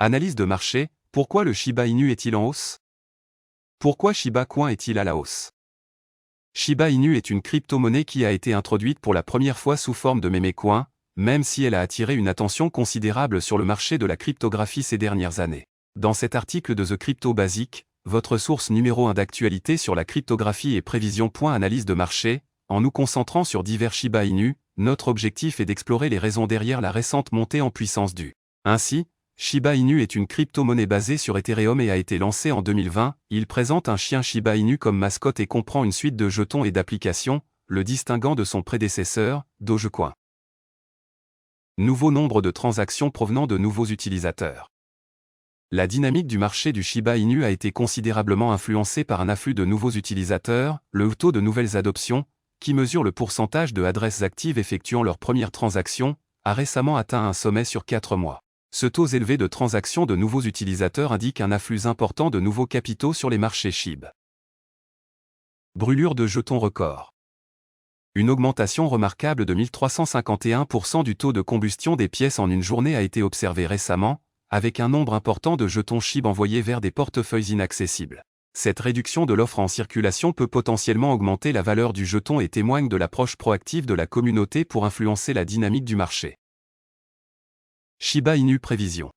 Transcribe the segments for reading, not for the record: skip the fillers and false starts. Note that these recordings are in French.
Analyse de marché, pourquoi le Shiba Inu est-il en hausse? Pourquoi Shiba Coin est-il à la hausse? Shiba Inu est une crypto-monnaie qui a été introduite pour la première fois sous forme de meme coin, même si elle a attiré une attention considérable sur le marché de la cryptographie ces dernières années. Dans cet article de The Crypto Basic, votre source numéro 1 d'actualité sur la cryptographie et prévision. Analyse de marché, en nous concentrant sur divers Shiba Inu, notre objectif est d'explorer les raisons derrière la récente montée en puissance du. Ainsi, Shiba Inu est une crypto-monnaie basée sur Ethereum et a été lancée en 2020. Il présente un chien Shiba Inu comme mascotte et comprend une suite de jetons et d'applications, le distinguant de son prédécesseur, Dogecoin. Nouveau nombre de transactions provenant de nouveaux utilisateurs. La dynamique du marché du Shiba Inu a été considérablement influencée par un afflux de nouveaux utilisateurs, le taux de nouvelles adoptions, qui mesure le pourcentage de adresses actives effectuant leurs premières transactions, a récemment atteint un sommet sur 4 mois. Ce taux élevé de transactions de nouveaux utilisateurs indique un afflux important de nouveaux capitaux sur les marchés SHIB. Brûlure de jetons record. Une augmentation remarquable de 1351% du taux de combustion des pièces en une journée a été observée récemment, avec un nombre important de jetons SHIB envoyés vers des portefeuilles inaccessibles. Cette réduction de l'offre en circulation peut potentiellement augmenter la valeur du jeton et témoigne de l'approche proactive de la communauté pour influencer la dynamique du marché. Shiba Inu prévision.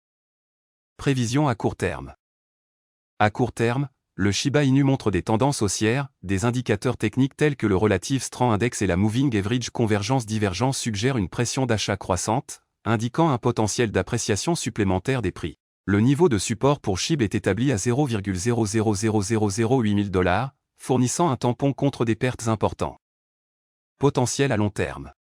Prévision à court terme. À court terme, le Shiba Inu montre des tendances haussières, des indicateurs techniques tels que le Relative Strength Index et la Moving Average Convergence-Divergence suggèrent une pression d'achat croissante, indiquant un potentiel d'appréciation supplémentaire des prix. Le niveau de support pour SHIB est établi à 0,000008 $, fournissant un tampon contre des pertes importantes. Potentiel à long terme.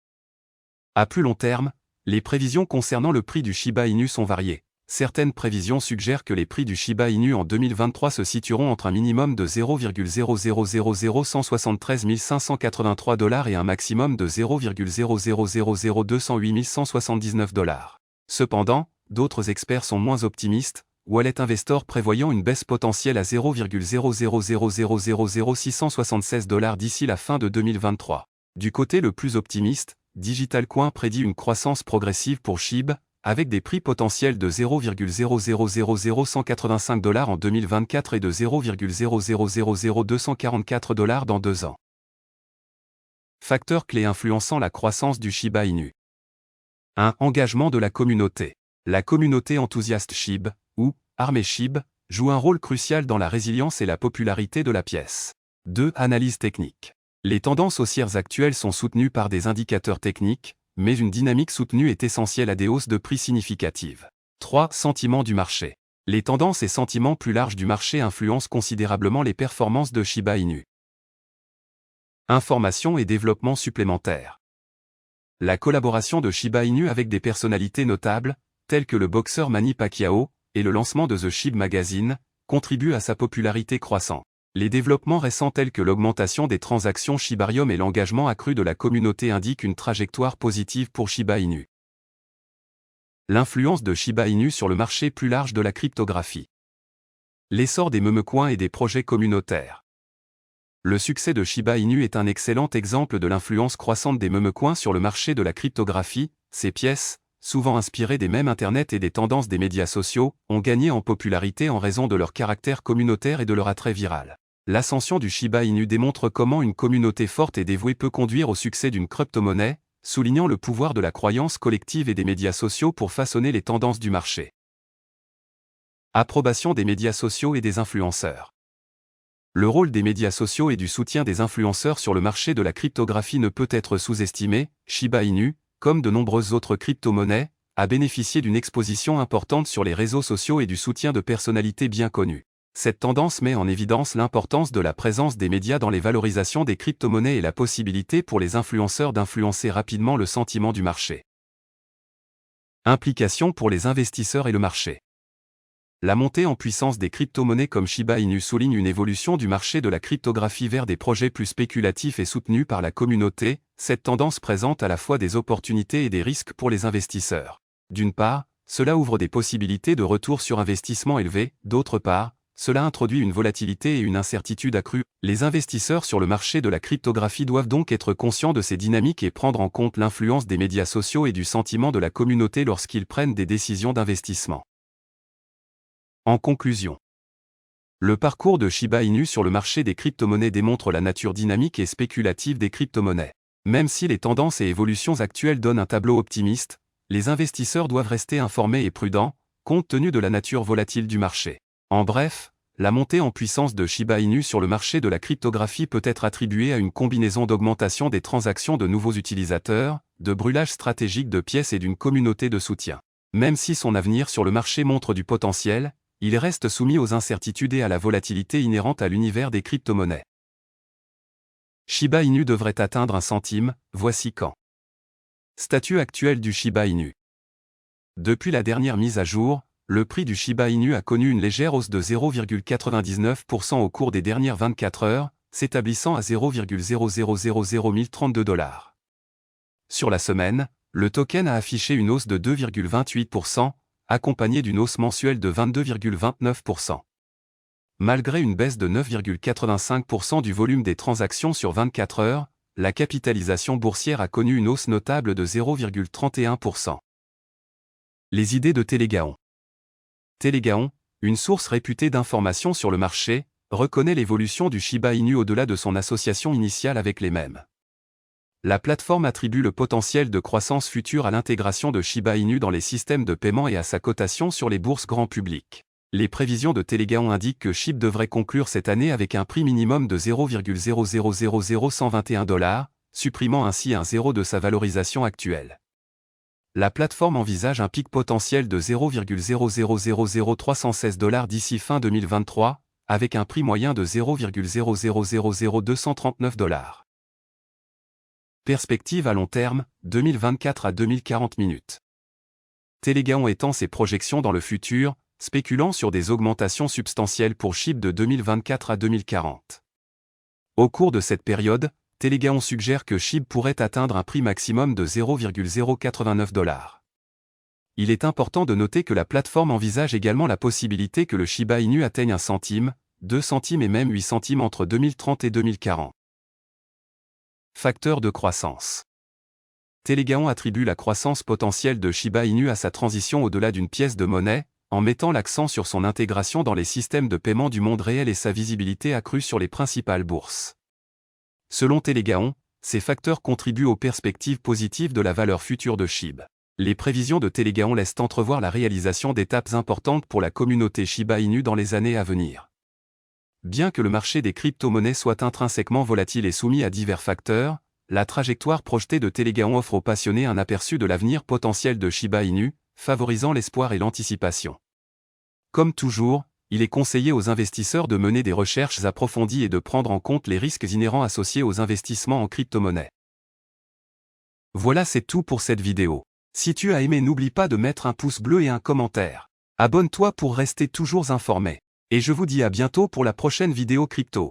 À plus long terme, les prévisions concernant le prix du Shiba Inu sont variées. Certaines prévisions suggèrent que les prix du Shiba Inu en 2023 se situeront entre un minimum de 0,0000173 583 $ et un maximum de 0,0000208 179 $. Cependant, d'autres experts sont moins optimistes, Wallet Investor prévoyant une baisse potentielle à 0,0000676 $ d'ici la fin de 2023. Du côté le plus optimiste, Digital Coin prédit une croissance progressive pour SHIB, avec des prix potentiels de 0,0000185 $ en 2024 et de 0,0000244 $ dans 2 ans. Facteurs clés influençant la croissance du Shiba Inu. 1. Engagement de la communauté. La communauté enthousiaste SHIB, ou armée SHIB, joue un rôle crucial dans la résilience et la popularité de la pièce. 2. Analyse technique. Les tendances haussières actuelles sont soutenues par des indicateurs techniques, mais une dynamique soutenue est essentielle à des hausses de prix significatives. 3. Sentiment du marché. Les tendances et sentiments plus larges du marché influencent considérablement les performances de Shiba Inu. Informations et développement supplémentaires. La collaboration de Shiba Inu avec des personnalités notables, telles que le boxeur Manny Pacquiao, et le lancement de The SHIB Magazine, contribuent à sa popularité croissante. Les développements récents tels que l'augmentation des transactions Shibarium et l'engagement accru de la communauté indiquent une trajectoire positive pour Shiba Inu. L'influence de Shiba Inu sur le marché plus large de la cryptographie. L'essor des memecoins et des projets communautaires. Le succès de Shiba Inu est un excellent exemple de l'influence croissante des memecoins sur le marché de la cryptographie. Ces pièces, souvent inspirées des mèmes Internet et des tendances des médias sociaux, ont gagné en popularité en raison de leur caractère communautaire et de leur attrait viral. L'ascension du Shiba Inu démontre comment une communauté forte et dévouée peut conduire au succès d'une crypto-monnaie, soulignant le pouvoir de la croyance collective et des médias sociaux pour façonner les tendances du marché. Approbation des médias sociaux et des influenceurs. Le rôle des médias sociaux et du soutien des influenceurs sur le marché de la cryptographie ne peut être sous-estimé. Shiba Inu, comme de nombreuses autres crypto-monnaies, a bénéficié d'une exposition importante sur les réseaux sociaux et du soutien de personnalités bien connues. Cette tendance met en évidence l'importance de la présence des médias dans les valorisations des crypto-monnaies et la possibilité pour les influenceurs d'influencer rapidement le sentiment du marché. Implications pour les investisseurs et le marché. La montée en puissance des crypto-monnaies comme Shiba Inu souligne une évolution du marché de la cryptographie vers des projets plus spéculatifs et soutenus par la communauté. Cette tendance présente à la fois des opportunités et des risques pour les investisseurs. D'une part, cela ouvre des possibilités de retour sur investissement élevés, d'autre part, cela introduit une volatilité et une incertitude accrue. Les investisseurs sur le marché de la cryptographie doivent donc être conscients de ces dynamiques et prendre en compte l'influence des médias sociaux et du sentiment de la communauté lorsqu'ils prennent des décisions d'investissement. En conclusion, le parcours de Shiba Inu sur le marché des crypto-monnaies démontre la nature dynamique et spéculative des crypto-monnaies. Même si les tendances et évolutions actuelles donnent un tableau optimiste, les investisseurs doivent rester informés et prudents, compte tenu de la nature volatile du marché. En bref, la montée en puissance de Shiba Inu sur le marché de la cryptographie peut être attribuée à une combinaison d'augmentation des transactions de nouveaux utilisateurs, de brûlage stratégique de pièces et d'une communauté de soutien. Même si son avenir sur le marché montre du potentiel, il reste soumis aux incertitudes et à la volatilité inhérente à l'univers des crypto-monnaies. Shiba Inu devrait atteindre 1 centime, voici quand. Statut actuel du Shiba Inu. Depuis la dernière mise à jour, le prix du Shiba Inu a connu une légère hausse de 0,99% au cours des dernières 24 heures, s'établissant à 0,0001032 $. Sur la semaine, le token a affiché une hausse de 2,28%, accompagnée d'une hausse mensuelle de 22,29%. Malgré une baisse de 9,85% du volume des transactions sur 24 heures, la capitalisation boursière a connu une hausse notable de 0,31%. Les idées de Telegaon. Telegaon, une source réputée d'information sur le marché, reconnaît l'évolution du Shiba Inu au-delà de son association initiale avec les mêmes. La plateforme attribue le potentiel de croissance future à l'intégration de Shiba Inu dans les systèmes de paiement et à sa cotation sur les bourses grand public. Les prévisions de Telegaon indiquent que SHIB devrait conclure cette année avec un prix minimum de 0,000121 $, supprimant ainsi un zéro de sa valorisation actuelle. La plateforme envisage un pic potentiel de 0,0000316 $ d'ici fin 2023, avec un prix moyen de 0,0000239 $. Perspective à long terme, 2024 à 2040 minutes. Telegaon étend ses projections dans le futur, spéculant sur des augmentations substantielles pour SHIB de 2024 à 2040. Au cours de cette période, Telegaon suggère que SHIB pourrait atteindre un prix maximum de 0,089 $. Il est important de noter que la plateforme envisage également la possibilité que le Shiba Inu atteigne 1 centime, 2 centimes et même 8 centimes entre 2030 et 2040. Facteur de croissance. Telegaon attribue la croissance potentielle de Shiba Inu à sa transition au-delà d'une pièce de monnaie, en mettant l'accent sur son intégration dans les systèmes de paiement du monde réel et sa visibilité accrue sur les principales bourses. Selon Telegaon, ces facteurs contribuent aux perspectives positives de la valeur future de SHIB. Les prévisions de Telegaon laissent entrevoir la réalisation d'étapes importantes pour la communauté Shiba Inu dans les années à venir. Bien que le marché des crypto-monnaies soit intrinsèquement volatile et soumis à divers facteurs, la trajectoire projetée de Telegaon offre aux passionnés un aperçu de l'avenir potentiel de Shiba Inu, favorisant l'espoir et l'anticipation. Comme toujours, il est conseillé aux investisseurs de mener des recherches approfondies et de prendre en compte les risques inhérents associés aux investissements en crypto-monnaies. Voilà, c'est tout pour cette vidéo. Si tu as aimé, n'oublie pas de mettre un pouce bleu et un commentaire. Abonne-toi pour rester toujours informé. Et je vous dis à bientôt pour la prochaine vidéo crypto.